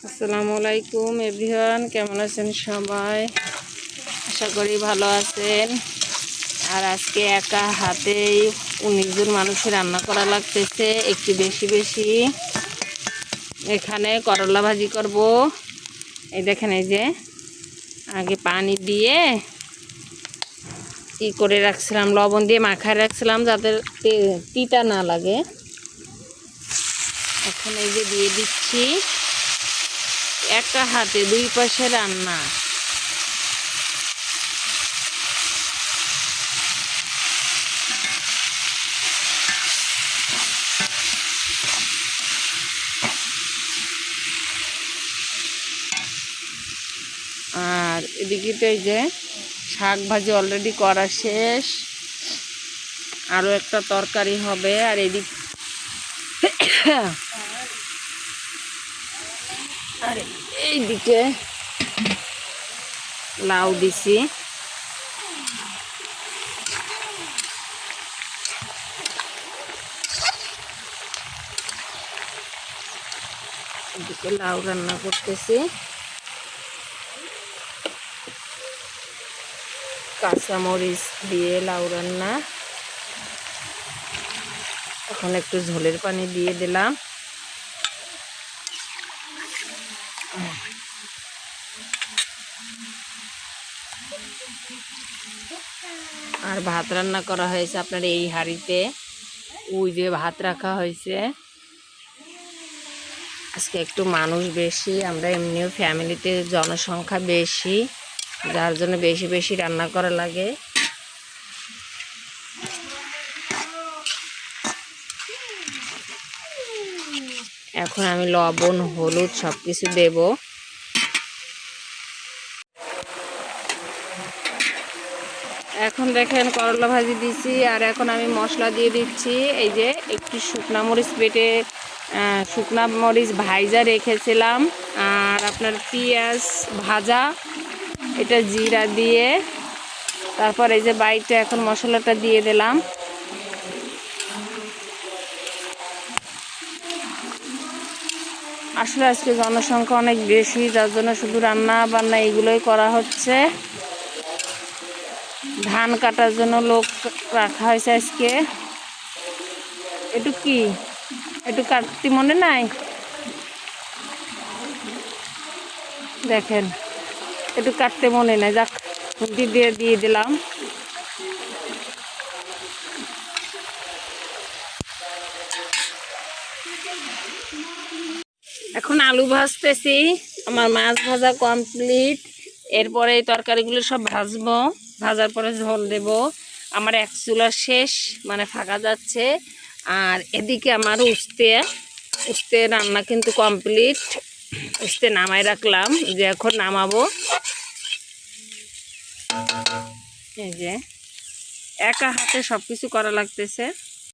আসসালামু আলাইকুম এভরিওয়ান, কেমন আছেন সবাই? আশা করি ভালো আছেন। আর আজকে একা হাতেই 19 জন মানুষের রান্না করা লাগতেছে, একটু বেশি বেশি। এখানে করলা ভাজি করব। এই দেখেন, এই যে আগে পানি দিয়ে ই করে রাখছিলাম, লবণ দিয়ে মাখায় রাখছিলাম যাতে তিতা না লাগে। এখন এই যে দিয়ে দিচ্ছি, একা হাতে দুই পাশে রান্না। আর এদিকে তো এই যে শাক ভাজি অলরেডি করা শেষ, আরও একটা তরকারি হবে। আর এদিক আর এইদিকে লাউ দিছি। এদিকে লাউ রান্না করতেছি, কাঁচামরিচ দিয়ে লাউ রান্না। এখন একটু ঝোলের পানি দিয়ে দিলাম। আর ভাত রান্না করা হয়েছে আপনার এই হাঁড়িতে, ওই যে ভাত রাখা হয়েছে। আজকে একটু মানুষ বেশি, আমরা এমনিও ফ্যামিলিতে জনসংখ্যা বেশি, যার জন্য বেশি বেশি রান্না করা লাগে। এখন আমি লবণ হলুদ সব কিছু দেব। এখন দেখেন করলা ভাজি দিছি, আর এখন আমি মশলা দিয়ে দিচ্ছি। এই যে একটু শুকনা মরিচ বেটে, শুকনা মরিচ ভাজা রেখেছিলাম, আর আপনার পেঁয়াজ ভাজা, এটা জিরা দিয়ে, তারপর এই যে বাইটটা এখন মশলাটা দিয়ে দিলাম। আসলে আজকে জনসংখ্যা অনেক বেশি, যার জন্য শুধু রান্না বান্না এগুলোই করা হচ্ছে। ধান কাটার জন্য লোক রাখা হয়েছে আজকে। একটু কি একটু কাটতে মনে নাই, দেখেন একটু কাটতে মনে নাই, যাক দিয়ে দিয়ে দিলাম। এখন আলু ভাজতেছি, আমার মাছ ভাজা কমপ্লিট। এরপরে এই তরকারিগুলো সব ভাজবো, ভাজার পরে ঝোল দেব। আমার এক চুলা শেষ, মানে ফাঁকা যাচ্ছে। আর এদিকে আমার উস্তে রান্না কিন্তু কমপ্লিট। উস্তে নামাই রাখলাম, যে এখন নামাবো। এই যে একা হাতে সব কিছু করা লাগতেছে।